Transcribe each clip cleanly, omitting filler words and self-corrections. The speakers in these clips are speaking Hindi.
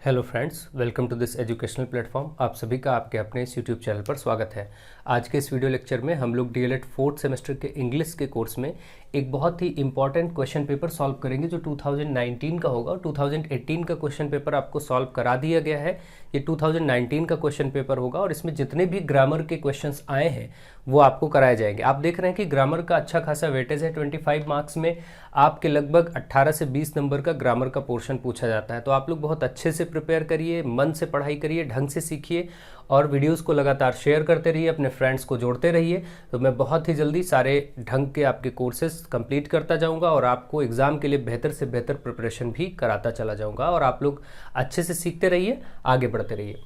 Hello friends, welcome to this educational platform. आप सभी का आपके अपने इस यूट्यूब चैनल पर स्वागत है। आज के इस वीडियो लेक्चर में हम लोग डीएलएड फोर्थ सेमेस्टर के इंग्लिश के कोर्स में एक बहुत ही इंपॉर्टेंट क्वेश्चन पेपर सॉल्व करेंगे जो 2019 का होगा। 2018 का क्वेश्चन पेपर आपको सॉल्व करा दिया गया है, ये 2019 का क्वेश्चन पेपर होगा और इसमें जितने भी ग्रामर के क्वेश्चंस आए हैं वो आपको कराए जाएंगे। आप देख रहे हैं कि ग्रामर का अच्छा खासा वेटेज है। 25 मार्क्स में आपके लगभग 18 से 20 नंबर का ग्रामर का पोर्शन पूछा जाता है। तो आप लोग बहुत अच्छे से प्रिपेयर करिए, मन से पढ़ाई करिए, ढंग से सीखिए और वीडियोस को लगातार शेयर करते रहिए, अपने फ्रेंड्स को जोड़ते रहिए। तो मैं बहुत ही जल्दी सारे ढंग के आपके कोर्सेज कंप्लीट करता जाऊंगा और आपको एग्ज़ाम के लिए बेहतर से बेहतर प्रिपरेशन भी कराता चला जाऊंगा और आप लोग अच्छे से सीखते रहिए, आगे बढ़ते रहिए।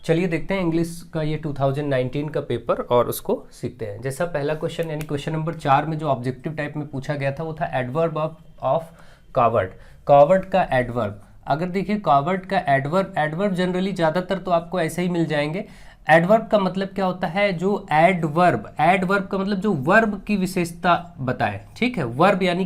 चलिए देखते हैं इंग्लिश का ये 2019 का पेपर और उसको सीखते हैं। जैसा पहला क्वेश्चन यानी क्वेश्चन नंबर 4 में जो ऑब्जेक्टिव टाइप में पूछा गया था वो था एडवर्ब ऑफ कावर्ड। कावर्ड का एडवर्ब, अगर देखिए कावर्ड का एडवर्ब जनरली ज़्यादातर तो आपको ऐसे ही मिल जाएंगे। एडवर्ब का मतलब क्या होता है? जो एडवर्ब का मतलब जो वर्ब की विशेषता बताए, ठीक है। वर्ब यानी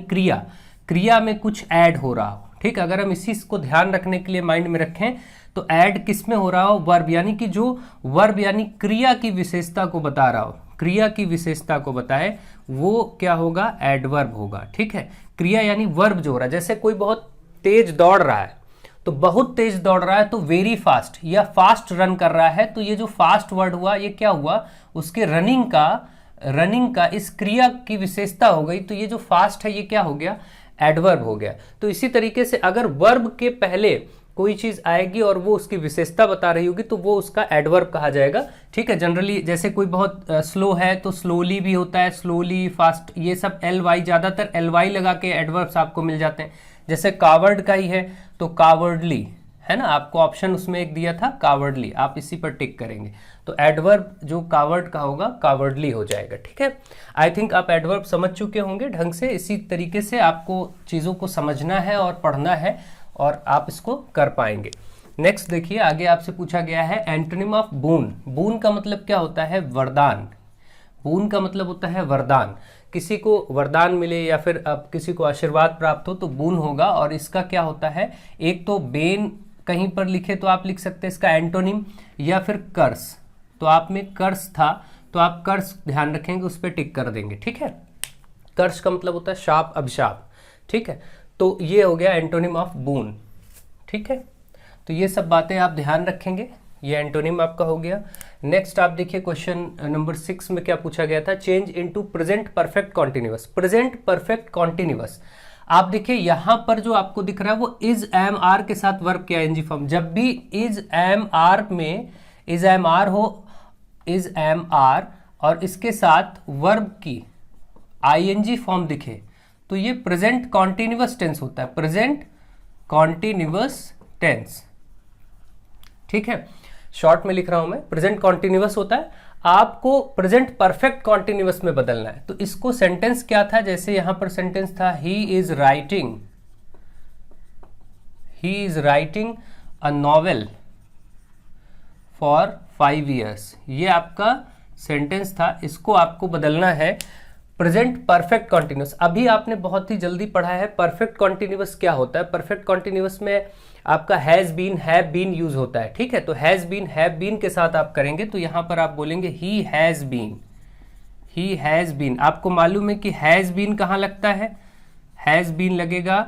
क्रिया में कुछ ऐड हो रहा हो, ठीक। अगर हम इसी को ध्यान रखने के लिए माइंड में रखें तो ऐड किस में हो रहा हो? वर्ब, यानी कि जो वर्ब यानी क्रिया की विशेषता को बता रहा हो, क्रिया की विशेषता को बताए वो क्या होगा? एडवर्ब होगा, ठीक है। क्रिया यानी वर्ब जो हो रहा है, जैसे कोई बहुत तेज दौड़ रहा है तो बहुत तेज दौड़ रहा है तो वेरी फास्ट या फास्ट रन कर रहा है, तो ये जो फास्ट वर्ड हुआ ये क्या हुआ? उसके रनिंग का इस क्रिया की विशेषता हो गई, तो ये जो फास्ट है ये क्या हो गया? एडवर्ब हो गया। तो इसी तरीके से अगर वर्ब के पहले कोई चीज आएगी और वो उसकी विशेषता बता रही होगी तो वो उसका एडवर्ब कहा जाएगा, ठीक है। जनरली जैसे कोई बहुत स्लो है तो स्लोली भी होता है, स्लोली, फास्ट, ये सब LY, ज्यादातर LY लगा के एडवर्ब्स आपको मिल जाते हैं। जैसे कावर्ड का ही है तो कावर्डली है ना, आपको ऑप्शन उसमें एक दिया था कावर्डली, आप इसी पर टिक करेंगे तो एडवर्ब जो कावर्ड का होगा कावर्डली हो जाएगा, ठीक है। आई थिंक आप एडवर्ब समझ चुके होंगे ढंग से। इसी तरीके से आपको चीज़ों को समझना है और पढ़ना है और आप इसको कर पाएंगे। नेक्स्ट देखिए, आगे आपसे पूछा गया है एंटोनिम ऑफ बून। बून का मतलब क्या होता है? वरदान। बून का मतलब होता है वरदान। किसी को वरदान मिले या फिर अब किसी को आशीर्वाद प्राप्त हो तो बून होगा। और इसका क्या होता है? एक तो बेन कहीं पर लिखे तो आप लिख सकते हैं इसका एंटोनिम, या फिर कर्स। तो आप में कर्स था तो आप कर्स ध्यान रखेंगे, उस पर टिक कर देंगे, ठीक है। कर्स का मतलब होता है शाप, अभिशाप, ठीक है। तो ये हो गया एंटोनिम ऑफ बून, ठीक है। तो ये सब बातें आप ध्यान रखेंगे, ये एंटोनिम आपका हो गया। नेक्स्ट आप देखिए क्वेश्चन नंबर 6 में क्या पूछा गया था? Change into present perfect continuous. Present perfect continuous, आप देखिए यहां पर जो आपको दिख रहा है वो इज एम आर के साथ वर्ब के आईएनजी फॉर्म। जब भी इज एम आर में इज एम आर हो, इज एम आर और इसके साथ वर्ब की आईएनजी फॉर्म दिखे तो ये प्रेजेंट कॉन्टिन्यूअस टेंस होता है, प्रेजेंट कॉन्टिन्यूअस टेंस, ठीक है। शॉर्ट में लिख रहा हूं मैं, प्रेजेंट कॉन्टिन्यूअस होता है, आपको प्रेजेंट परफेक्ट कॉन्टिन्यूअस में बदलना है। तो इसको सेंटेंस क्या था? जैसे यहां पर सेंटेंस था he is writing a novel for 5 years। ये आपका सेंटेंस था, इसको आपको बदलना है प्रेजेंट परफेक्ट कॉन्टिन्यूअस। अभी आपने बहुत ही जल्दी पढ़ा है परफेक्ट कॉन्टिन्यूअस क्या होता है। परफेक्ट कॉन्टिन्यूअस में आपका has been, have been use होता है, ठीक है। तो हैज बीन, हैव बीन के साथ आप करेंगे तो यहां पर आप बोलेंगे ही हैज बीन। आपको मालूम है कि हैज बीन कहां लगता है? हैज बीन लगेगा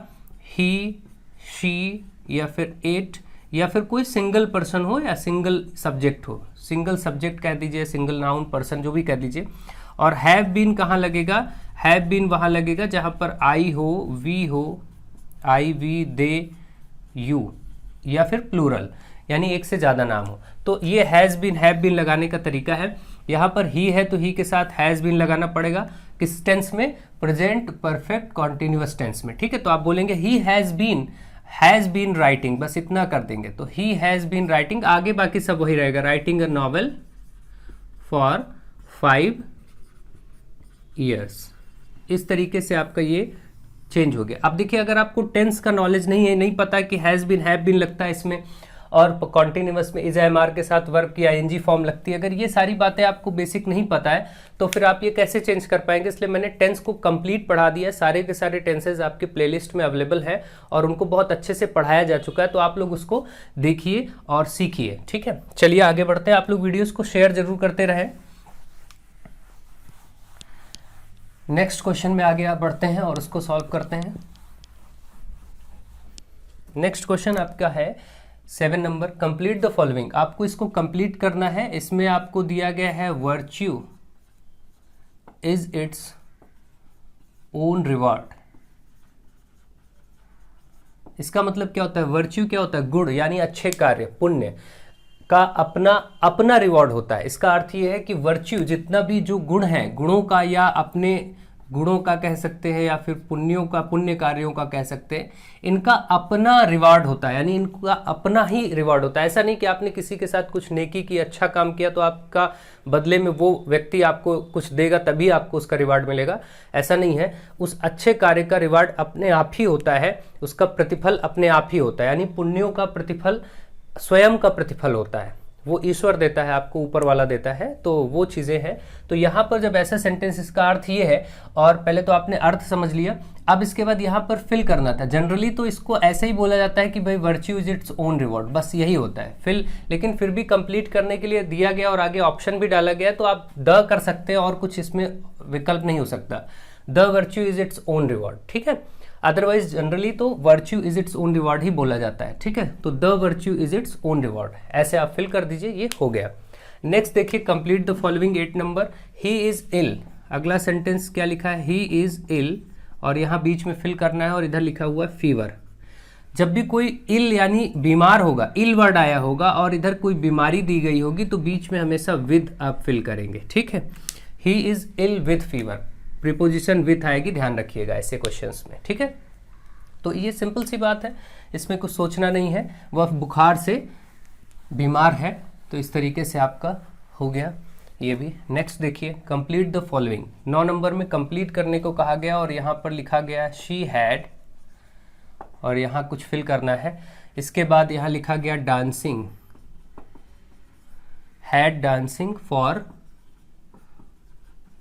ही, शी या फिर इट या फिर कोई सिंगल पर्सन हो या सिंगल सब्जेक्ट हो। सिंगल सब्जेक्ट कह दीजिए, सिंगल नाउन, पर्सन, जो भी कह दीजिए। और हैव बीन कहाँ लगेगा? हैव बीन वहां लगेगा जहां पर आई हो, वी हो, आई, वी, दे, यू या फिर प्लूरल यानी एक से ज्यादा नाम हो। तो ये हैज बीन, हैव बीन लगाने का तरीका है। यहां पर ही है तो ही के साथ हैज बीन लगाना पड़ेगा। किस टेंस में? प्रेजेंट परफेक्ट कॉन्टिन्यूअस टेंस में, ठीक है। तो आप बोलेंगे ही हैज बीन राइटिंग, बस इतना कर देंगे तो ही हैज बीन राइटिंग। आगे बाकी सब वही रहेगा, writing a novel for 5 years। इस तरीके से आपका ये चेंज हो गया। अब देखिए अगर आपको टेंस का नॉलेज नहीं है, नहीं पता कि हैज बीन, हैव बीन लगता है इसमें और कॉन्टिन्यूअस में इज एम आर के साथ वर्ब की आईएनजी फॉर्म लगती है। अगर ये सारी बातें आपको बेसिक नहीं पता है तो फिर आप ये कैसे चेंज कर पाएंगे, इसलिए मैंने टेंस को कंप्लीट पढ़ा दिया है। सारे के सारे टेंसेज आपके प्लेलिस्ट में अवेलेबल है और उनको बहुत अच्छे से पढ़ाया जा चुका है, तो आप लोग उसको देखिए और सीखिए। ठीक है, चलिए आगे बढ़ते हैं। आप लोग वीडियोस को शेयर जरूर करते रहें। नेक्स्ट क्वेश्चन में आगे बढ़ते हैं और उसको सॉल्व करते हैं। नेक्स्ट क्वेश्चन आपका है 7 नंबर, कंप्लीट द फॉलोइंग। आपको इसको कंप्लीट करना है। इसमें आपको दिया गया है virtue is its own reward. इसका मतलब क्या होता है? वर्च्यू क्या होता है? गुण, यानी अच्छे कार्य, पुण्य का अपना रिवॉर्ड होता है। इसका अर्थ ये है कि वर्च्यू जितना भी जो गुण है, गुणों का या अपने गुणों का कह सकते हैं या फिर पुण्यों का, पुण्य कार्यों का कह सकते हैं, इनका अपना रिवार्ड होता है, यानी इनका अपना ही रिवार्ड होता है। ऐसा नहीं कि आपने किसी के साथ कुछ नेकी की, अच्छा काम किया तो आपका बदले में वो व्यक्ति आपको कुछ देगा तभी आपको उसका रिवार्ड मिलेगा, ऐसा नहीं है। उस अच्छे कार्य का रिवार्ड अपने आप ही होता है, उसका प्रतिफल अपने आप ही होता है, यानी पुण्यों का प्रतिफल स्वयं का प्रतिफल होता है, वो ईश्वर देता है आपको, ऊपर वाला देता है, तो वो चीज़ें हैं। तो यहाँ पर जब ऐसा सेंटेंस, इसका अर्थ ये है, और पहले तो आपने अर्थ समझ लिया, अब इसके बाद यहाँ पर फिल करना था। जनरली तो इसको ऐसे ही बोला जाता है कि भाई virtue is its own reward, बस यही होता है फिल। लेकिन फिर भी कंप्लीट करने के लिए दिया गया और आगे ऑप्शन भी डाला गया, तो आप द कर सकते हैं और कुछ इसमें विकल्प नहीं हो सकता। The virtue is its own reward, ठीक है। अदरवाइज जनरली तो virtue is its own reward ही बोला जाता है, ठीक है। तो the virtue is its own reward, ऐसे आप फिल कर दीजिए, ये हो गया। नेक्स्ट देखिए, complete the following 8 number, he is ill. अगला सेंटेंस क्या लिखा है? ही इज इल, और यहाँ बीच में फिल करना है और इधर लिखा हुआ है फीवर। जब भी कोई इल यानी बीमार होगा, इल वर्ड आया होगा और इधर कोई बीमारी दी गई होगी तो बीच में हमेशा विद आप फिल करेंगे, ठीक है। He is ill with fever, preposition with आएगी, ध्यान रखिएगा ऐसे क्वेश्चंस में, ठीक है। तो ये सिंपल सी बात है, इसमें कुछ सोचना नहीं है। वह बुखार से बीमार है, तो इस तरीके से आपका हो गया ये भी। नेक्स्ट देखिए, कंप्लीट द फॉलोइंग। 9 नंबर में कंप्लीट करने को कहा गया और यहाँ पर लिखा गया शी हैड, और यहाँ कुछ फिल करना है। इसके बाद यहाँ लिखा गया dancing, had dancing for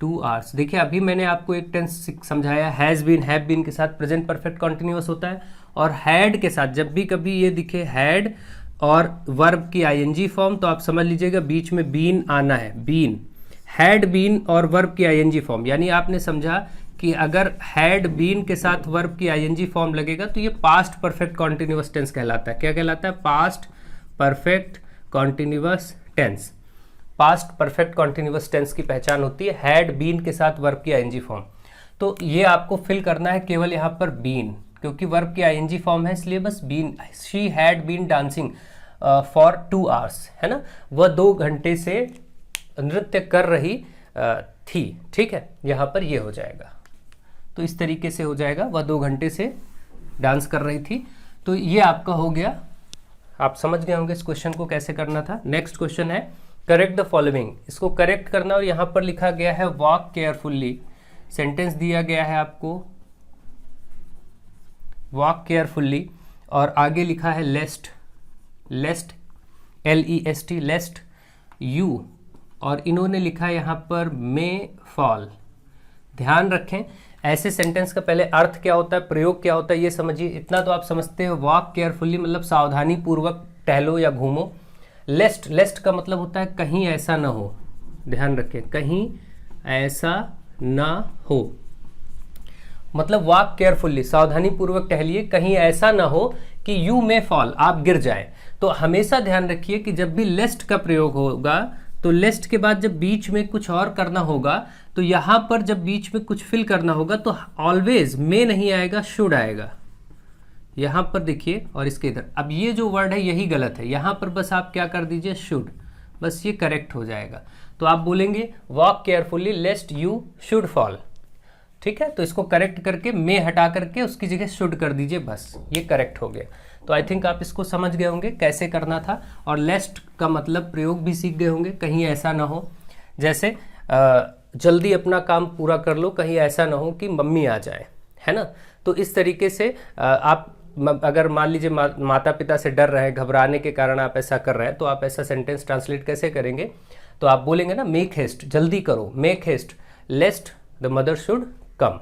2 hours। देखिए अभी मैंने आपको एक टेंस समझाया, हैज़ बीन, हैव बीन के साथ प्रेजेंट परफेक्ट कॉन्टिन्यूअस होता है, और हैड के साथ जब भी कभी ये दिखे हैड और वर्ब की आईएनजी फॉर्म, तो आप समझ लीजिएगा बीच में बीन आना है, बीन, हैड बीन और वर्ब की आईएनजी फॉर्म। यानी आपने समझा कि अगर हैड बीन के साथ वर्ब की आईएनजी फॉर्म लगेगा तो ये पास्ट परफेक्ट कॉन्टिन्यूअस टेंस कहलाता है। क्या कहलाता है? Past perfect continuous tense. Past perfect continuous tense की पहचान होती है हैड बीन के साथ वर्ब की आईएनजी फॉर्म। तो ये आपको फिल करना है केवल यहाँ पर बीन, क्योंकि वर्ब की आईएनजी फॉर्म है इसलिए बस been. She had been dancing for 2 hours, है ना, वह 2 घंटे से नृत्य कर रही थी, ठीक है। यहाँ पर ये हो जाएगा, तो इस तरीके से हो जाएगा, वह 2 घंटे से डांस कर रही थी। तो ये आपका हो गया, आप समझ गए होंगे इस क्वेश्चन को कैसे करना था। नेक्स्ट क्वेश्चन है करेक्ट द फॉलोइंग। इसको करेक्ट करना, और यहाँ पर लिखा गया है वॉक केयरफुल्ली। सेंटेंस दिया गया है आपको वॉक केयरफुल्ली, और आगे लिखा है लेस्ट, लेस्ट LEST, लेस्ट यू, और इन्होंने लिखा है यहाँ पर मे फॉल। ध्यान रखें, ऐसे सेंटेंस का पहले अर्थ क्या होता है, प्रयोग क्या होता है, ये समझिए। इतना तो आप समझते हो, वॉक केयरफुल्ली मतलब सावधानी पूर्वक टहलो या घूमो। लेस्ट, लेस्ट का मतलब होता है कहीं ऐसा ना हो, ध्यान रखें, कहीं ऐसा ना हो, मतलब वॉक केयरफुल्ली, सावधानी पूर्वक टहलिए, कहीं ऐसा ना हो कि यू मे फॉल, आप गिर जाएं। तो हमेशा ध्यान रखिए कि जब भी लेस्ट का प्रयोग होगा तो लेस्ट के बाद जब बीच में कुछ और करना होगा, तो यहाँ पर जब बीच में कुछ फिल करना होगा तो ऑलवेज मे नहीं आएगा, शुड आएगा। यहाँ पर देखिए, और इसके इधर, अब ये जो वर्ड है यही गलत है, यहाँ पर बस आप क्या कर दीजिए, शुड, बस ये करेक्ट हो जाएगा। तो आप बोलेंगे walk carefully लेस्ट you should fall, ठीक है। तो इसको करेक्ट करके मे हटा करके उसकी जगह शुड कर दीजिए, बस ये करेक्ट हो गया। तो आई थिंक आप इसको समझ गए होंगे कैसे करना था, और लेस्ट का मतलब प्रयोग भी सीख गए होंगे, कहीं ऐसा ना हो, जैसे जल्दी अपना काम पूरा कर लो, कहीं ऐसा ना हो कि मम्मी आ जाए, है ना। तो इस तरीके से आप अगर मान लीजिए माता पिता से डर रहे हैं, घबराने के कारण आप ऐसा कर रहे हैं, तो आप ऐसा सेंटेंस ट्रांसलेट कैसे करेंगे? तो आप बोलेंगे ना, मेक हेस्ट, जल्दी करो, make haste lest the mother should come.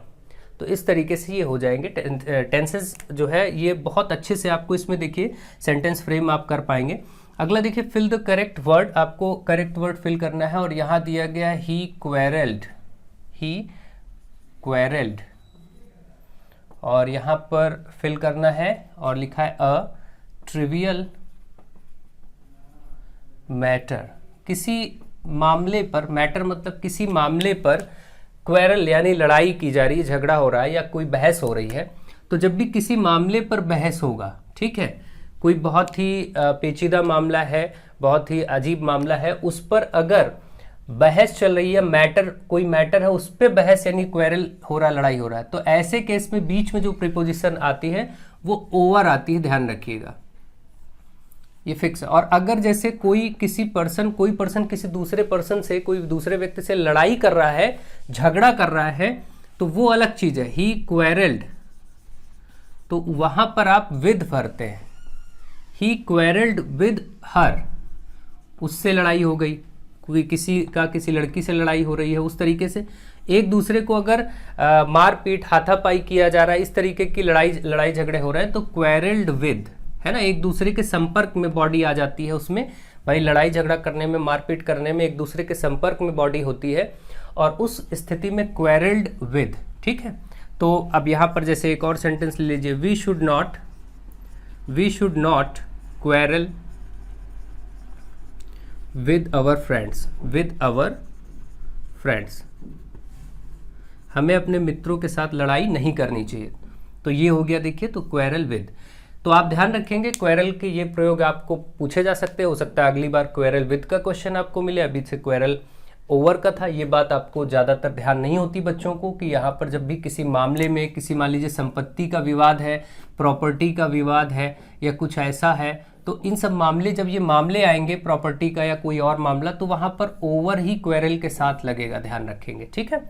तो इस तरीके से ये हो जाएंगे टेंसेस जो है ये बहुत अच्छे से आपको इसमें देखिए सेंटेंस फ्रेम आप कर पाएंगे। अगला देखिए, फिल द करेक्ट वर्ड, आपको करेक्ट वर्ड फिल करना है और यहाँ दिया गया है ही क्वेरल्ड, और यहाँ पर फिल करना है और लिखा है अ ट्रिवियल मैटर। किसी मामले पर, मैटर मतलब किसी मामले पर क्वेरल यानी लड़ाई की जा रही है, झगड़ा हो रहा है या कोई बहस हो रही है। तो जब भी किसी मामले पर बहस होगा, ठीक है, कोई बहुत ही पेचीदा मामला है, बहुत ही अजीब मामला है, उस पर अगर बहस चल रही है, मैटर, कोई मैटर है, उस पर बहस यानी क्वेरल हो रहा है, लड़ाई हो रहा है, तो ऐसे केस में बीच में जो प्रीपोजिशन आती है वो ओवर आती है, ध्यान रखिएगा, ये फिक्स है। और अगर जैसे कोई पर्सन किसी दूसरे पर्सन से, कोई दूसरे व्यक्ति से लड़ाई कर रहा है, झगड़ा कर रहा है, तो वो अलग चीज है, ही क्वेरल्ड, तो वहां पर आप विद भरते हैं, ही क्वेरल्ड विद हर, उससे लड़ाई हो गई, कोई किसी लड़की से लड़ाई हो रही है, उस तरीके से एक दूसरे को अगर मारपीट हाथापाई किया जा रहा है, इस तरीके की लड़ाई झगड़े हो रहे हैं, तो क्वेरल्ड विद है ना, एक दूसरे के संपर्क में बॉडी आ जाती है उसमें, भाई लड़ाई झगड़ा करने में, मारपीट करने में एक दूसरे के संपर्क में बॉडी होती है, और उस स्थिति में क्वेरल्ड विद, ठीक है। तो अब यहाँ पर जैसे एक और सेंटेंस ले लीजिए, we should not quarrel with our friends, हमें अपने मित्रों के साथ लड़ाई नहीं करनी चाहिए। तो ये हो गया देखिए, तो क्वेरल विद। तो आप ध्यान रखेंगे क्वेरल के ये प्रयोग आपको पूछे जा सकते हैं, हो सकता है अगली बार क्वेरल विद का क्वेश्चन आपको मिले, अभी से क्वेरल ओवर का था। ये बात आपको ज़्यादातर ध्यान नहीं होती बच्चों को कि यहाँ पर जब भी किसी मामले में, किसी मान लीजिए संपत्ति का विवाद है, प्रॉपर्टी का विवाद है या कुछ ऐसा है, तो इन सब मामले, जब ये मामले आएंगे प्रॉपर्टी का या कोई और मामला, तो वहाँ पर ओवर ही क्वेरल के साथ लगेगा, ध्यान रखेंगे, ठीक है।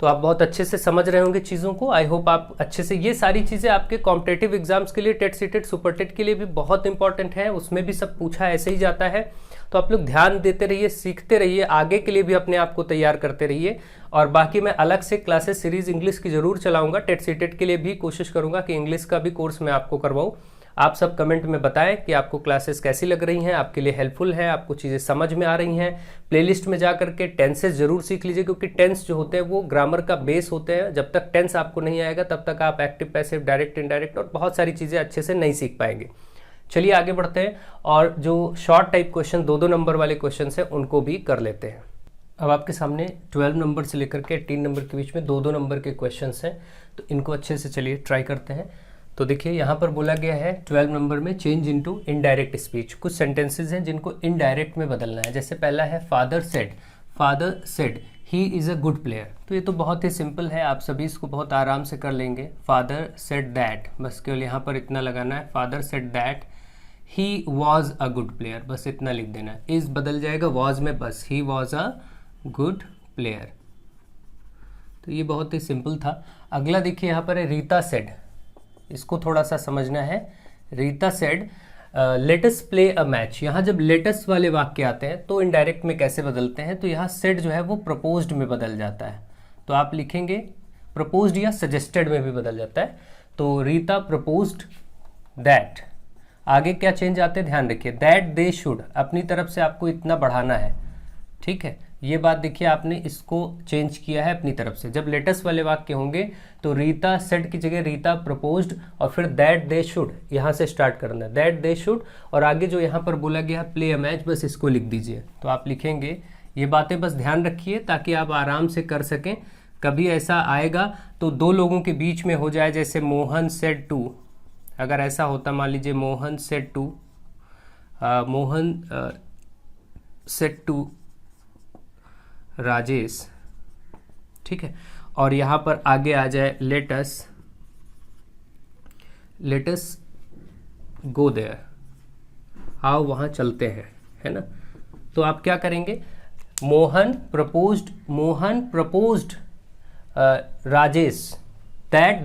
तो आप बहुत अच्छे से समझ रहे होंगे चीज़ों को, आई होप आप अच्छे से, ये सारी चीज़ें आपके कॉम्पिटेटिव एग्जाम्स के लिए, टेट सीटेट सुपर टेट के लिए भी बहुत इंपॉर्टेंट है, उसमें भी सब पूछा ऐसे ही जाता है। तो आप लोग ध्यान देते रहिए, सीखते रहिए, आगे के लिए भी अपने आप को तैयार करते रहिए। और बाकी मैं अलग से क्लासेस सीरीज इंग्लिश की जरूर चलाऊंगा, टेट सीटेट के लिए भी कोशिश करूंगा कि इंग्लिश का भी कोर्स मैं आपको करवाऊँ। आप सब कमेंट में बताएं कि आपको क्लासेस कैसी लग रही हैं, आपके लिए हेल्पफुल है, आपको चीज़ें समझ में आ रही हैं। प्लेलिस्ट में जा करके टेंसेस जरूर सीख लीजिए, क्योंकि टेंस जो होते हैं वो ग्रामर का बेस होते हैं। जब तक टेंस आपको नहीं आएगा तब तक आप एक्टिव, पैसिव, डायरेक्ट, इनडायरेक्ट और बहुत सारी चीज़ें अच्छे से नहीं सीख पाएंगे। चलिए आगे बढ़ते हैं और जो शॉर्ट टाइप क्वेश्चन 2-2 नंबर वाले क्वेश्चन हैं उनको भी कर लेते हैं। अब आपके सामने 12 नंबर से लेकर के 18 नंबर के बीच में 2-2 नंबर के क्वेश्चन हैं, तो इनको अच्छे से चलिए ट्राई करते हैं। तो देखिए यहाँ पर बोला गया है 12 नंबर में चेंज इनटू इनडायरेक्ट स्पीच। कुछ सेंटेंसेस हैं जिनको इनडायरेक्ट में बदलना है। जैसे पहला है father said he is a good player. तो ये तो बहुत ही सिंपल है, आप सभी इसको बहुत आराम से कर लेंगे। फादर सेड दैट, बस केवल यहाँ पर इतना लगाना है, father said that he was a good player, बस इतना लिख देना है। इज बदल जाएगा वॉज में, बस he was a good player. तो ये बहुत ही सिंपल था। अगला देखिए यहाँ पर है रीता सेड, इसको थोड़ा सा समझना है। Rita said let's play a match. यहाँ जब लेटस वाले वाक्य आते हैं तो इनडायरेक्ट में कैसे बदलते हैं, तो यहाँ सेड जो है वो प्रपोज्ड में बदल जाता है, तो आप लिखेंगे प्रपोज्ड या सजेस्टेड में भी बदल जाता है। तो रीता प्रपोज्ड दैट, आगे क्या चेंज आते हैं ध्यान रखिए, दैट दे शुड, अपनी तरफ से आपको इतना बढ़ाना है, ठीक है। ये बात देखिए आपने इसको चेंज किया है अपनी तरफ से। जब लेटेस्ट वाले वाक्य होंगे तो रीता सेड की जगह रीता प्रपोज्ड और फिर दैट दे शुड, यहाँ से स्टार्ट करना है, दैट दे शुड, और आगे जो यहाँ पर बोला गया है प्ले अ मैच, बस इसको लिख दीजिए। तो आप लिखेंगे, ये बातें बस ध्यान रखिए ताकि आप आराम से कर सकें। कभी ऐसा आएगा तो दो लोगों के बीच में हो जाए, जैसे मोहन सेड टू, अगर ऐसा होता, मान लीजिए मोहन सेड टू राजेश, ठीक है, और यहाँ पर आगे आ जाए लेटस गो देयर, आओ वहाँ चलते हैं, है ना। तो आप क्या करेंगे, Mohan proposed Rajesh that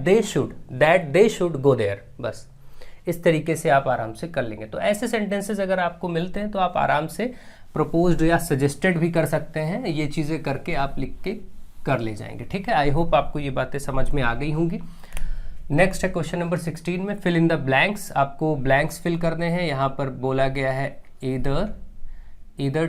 they should go there. बस इस तरीके से आप आराम से कर लेंगे। तो ऐसे सेंटेंसेस अगर आपको मिलते हैं तो आप आराम से प्रपोज्ड या सजेस्टेड भी कर सकते हैं। ये चीज़ें करके आप लिख के कर ले जाएंगे। ठीक है, आई होप आपको ये बातें समझ में आ गई होंगी। नेक्स्ट है क्वेश्चन नंबर 16 में फिल इन द ब्लैंक्स। आपको ब्लैंक्स फिल करने हैं। यहाँ पर बोला गया है ईदर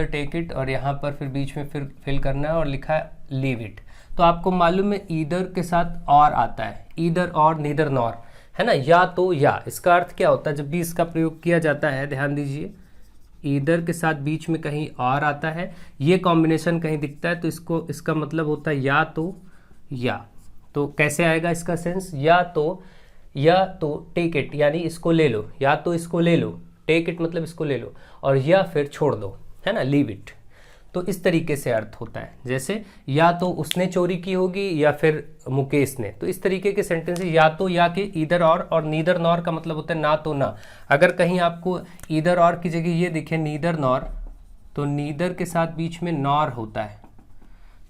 टेक इट और यहाँ पर फिर बीच में फिर फिल करना है और लिखा है लीव इट। तो आपको मालूम है ईदर के साथ और आता है, ईदर और नीदर नॉर, है ना, या तो या। इसका अर्थ क्या होता है जब भी इसका प्रयोग किया जाता है, ध्यान दीजिए, ईदर के साथ बीच में कहीं और आता है, ये कॉम्बिनेशन कहीं दिखता है तो इसका मतलब होता है या तो या। तो कैसे आएगा इसका सेंस, या तो टेक इट यानी इसको ले लो, या तो इसको ले लो, टेक इट मतलब इसको ले लो, और या फिर छोड़ दो, है ना, लीव इट। तो इस तरीके से अर्थ होता है। जैसे या तो उसने चोरी की होगी या फिर मुकेश ने। तो इस तरीके के सेंटेंस या तो या के ईदर और नीदर नॉर का मतलब होता है ना तो ना। अगर कहीं आपको ईदर और की जगह ये दिखे नीदर नॉर, तो नीदर के साथ बीच में नॉर होता है।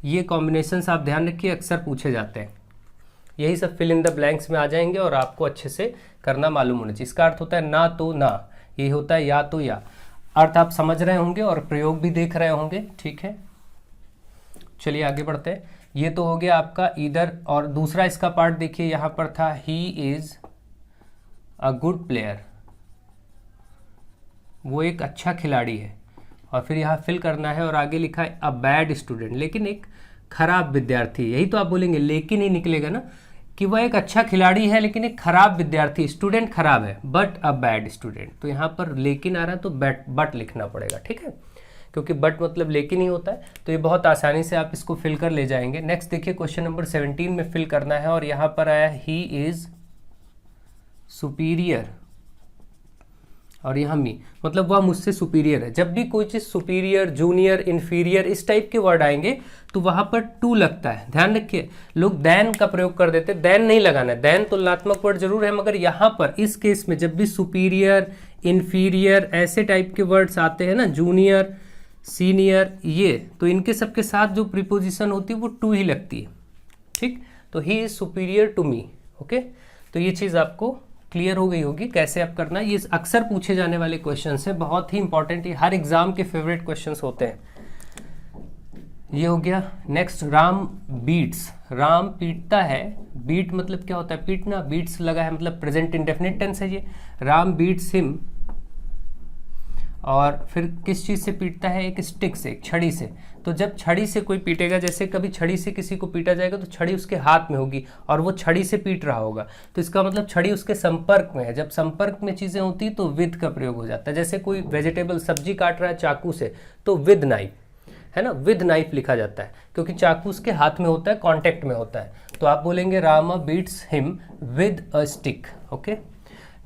ये कॉम्बिनेशंस आप ध्यान रखिए, अक्सर पूछे जाते हैं। यही सब फिल इन द ब्लैंक्स में आ जाएंगे और आपको अच्छे से करना मालूम होना चाहिए। इसका अर्थ होता है ना तो ना, ये होता है या तो या। अर्थ आप समझ रहे होंगे और प्रयोग भी देख रहे होंगे। ठीक है, चलिए आगे बढ़ते हैं। ये तो हो गया आपका ईदर, और दूसरा इसका पार्ट देखिए, यहाँ पर था he is a good player, वो एक अच्छा खिलाड़ी है, और फिर यहाँ फिल करना है और आगे लिखा है अ बैड स्टूडेंट, लेकिन एक खराब विद्यार्थी। यही तो आप बोलेंगे, लेकिन ही निकलेगा ना, कि वह एक अच्छा खिलाड़ी है लेकिन एक खराब विद्यार्थी, स्टूडेंट खराब है, बट अ बैड स्टूडेंट। तो यहाँ पर लेकिन आ रहा है तो बट लिखना पड़ेगा। ठीक है, क्योंकि बट मतलब लेकिन ही होता है। तो ये बहुत आसानी से आप इसको फिल कर ले जाएंगे। नेक्स्ट देखिए क्वेश्चन नंबर 17 में फिल करना है और यहाँ पर आया ही इज सुपीरियर, और यहाँ मी मतलब वह मुझसे सुपीरियर है। जब भी कोई चीज़ सुपीरियर, जूनियर, इन्फीरियर इस टाइप के वर्ड आएंगे तो वहाँ पर टू लगता है। ध्यान रखिए, लोग देन का प्रयोग कर देते, देन नहीं लगाना है। देन तुलनात्मक वर्ड जरूर है, मगर यहाँ पर इस केस में जब भी सुपीरियर, इन्फीरियर ऐसे टाइप के वर्ड्स आते हैं ना, जूनियर, सीनियर, ये तो इनके सबके साथ जो प्रीपोजिशन होती है वो टू ही लगती है। ठीक, तो he is superior to me. Okay, तो ये चीज़ आपको क्लियर हो गई होगी कैसे आप करना। ये अक्सर पूछे जाने वाले क्वेश्चंस हैं, बहुत ही इंपॉर्टेंट, ये हर एग्जाम के फेवरेट क्वेश्चंस होते हैं। ये हो गया। नेक्स्ट राम बीट्स, राम पीटता है, बीट मतलब क्या होता है, पीटना, बीट्स लगा है मतलब प्रेजेंट इंडेफिनिट टेंस है ये। राम बीट्स हिम, और फिर किस चीज़ से पीटता है, एक स्टिक से, एक छड़ी से। तो जब छड़ी से कोई पीटेगा, जैसे कभी छड़ी से किसी को पीटा जाएगा तो छड़ी उसके हाथ में होगी और वो छड़ी से पीट रहा होगा, तो इसका मतलब छड़ी उसके संपर्क में है। जब संपर्क में चीज़ें होती है तो विद का प्रयोग हो जाता है। जैसे कोई वेजिटेबल सब्जी काट रहा है चाकू से, तो विद नाइफ, है ना, विद नाइफ लिखा जाता है, क्योंकि चाकू उसके हाथ में होता है, कॉन्टेक्ट में होता है। तो आप बोलेंगे Rama beats him with a stick. Okay,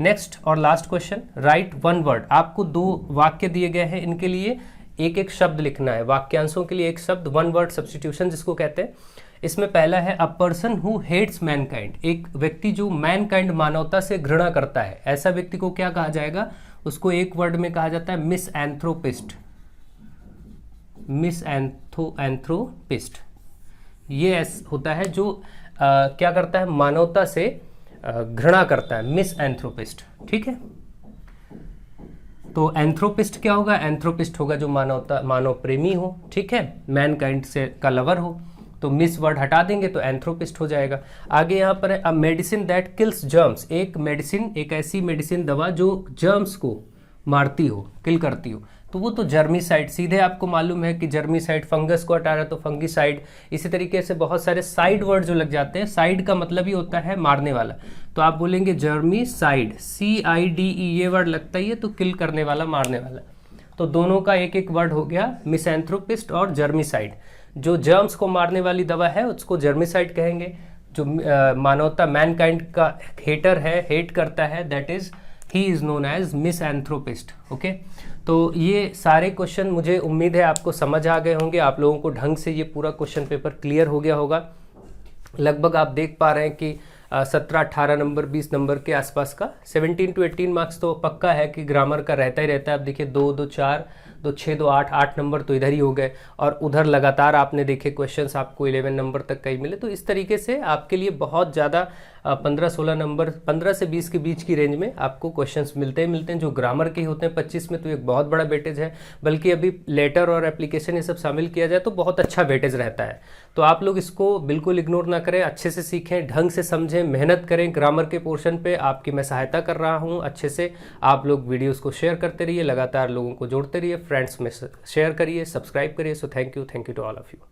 next और last question, right one word. आपको 2 वाक्य दिए गए हैं, इनके लिए एक एक शब्द लिखना है। वाक्यांशों के लिए एक शब्द, वन वर्ड सब्स्टिट्यूशन जिसको कहते हैं। इसमें पहला है a person who hates mankind, एक व्यक्ति जो मैनकाइंड मानवता से घृणा करता है, ऐसा व्यक्ति को क्या कहा जाएगा, उसको एक वर्ड में कहा जाता है मिसएंथ्रोपिस्ट। मिसएंथ्रोपिस्ट ये होता है जो क्या करता है, मानवता से घृणा करता है, मिसएंथ्रोपिस्ट। ठीक है, तो एंथ्रोपिस्ट क्या होगा, एंथ्रोपिस्ट होगा जो मानव प्रेमी हो। ठीक है, मैनकाइंड से का लवर हो। तो मिस वर्ड हटा देंगे तो एंथ्रोपिस्ट हो जाएगा। आगे यहाँ पर है a medicine that kills germs, एक मेडिसिन, एक ऐसी मेडिसिन, दवा जो जर्म्स को मारती हो, किल करती हो, तो वो तो जर्मीसाइड। सीधे आपको मालूम है कि जर्मीसाइड फंगस को हटा रहा है तो फंगीसाइड। इसी तरीके से बहुत सारे साइड वर्ड जो लग जाते हैं, साइड का मतलब ही होता है मारने वाला, तो आप बोलेंगे जर्मीसाइड, CIDE ये वर्ड लगता ही है, तो किल करने वाला, मारने वाला। तो दोनों का एक एक वर्ड हो गया, मिसएंथ्रोपिस्ट और जर्मीसाइड। जो जर्म्स को मारने वाली दवा है उसको जर्मीसाइड कहेंगे, जो मानवता मैनकाइंड का हेटर है, हेट करता है, that is he is known as misanthropist. Okay, तो ये सारे क्वेश्चन मुझे उम्मीद है आपको समझ आ गए होंगे, आप लोगों को ढंग से ये पूरा क्वेश्चन पेपर क्लियर हो गया होगा। लगभग आप देख पा रहे हैं कि 17-18 नंबर 20 नंबर के आसपास का। 17 to 18 मार्क्स तो पक्का है कि ग्रामर का रहता ही रहता है। अब देखिए 2, 2, 4, 2, 6, 2, 8, 8 नंबर तो इधर ही हो गए, और उधर लगातार आपने देखे क्वेश्चंस आपको 11 नंबर तक कई मिले। तो इस तरीके से आपके लिए बहुत ज़्यादा 15-16 नंबर, 15 से 20 के बीच की रेंज में आपको क्वेश्चंस मिलते हैं जो ग्रामर के होते हैं 25 में, तो एक बहुत बड़ा वेटेज है। बल्कि अभी लेटर और एप्लीकेशन ये सब शामिल किया जाए तो बहुत अच्छा वेटेज रहता है। तो आप लोग इसको बिल्कुल इग्नोर ना करें, अच्छे से सीखें, ढंग से समझें, मेहनत करें। ग्रामर के पोर्शन पे आपकी मैं सहायता कर रहा हूँ अच्छे से। आप लोग वीडियोस को शेयर करते रहिए, लगातार लोगों को जोड़ते रहिए, फ्रेंड्स में शेयर करिए, सब्सक्राइब करिए। So thank you to all of you.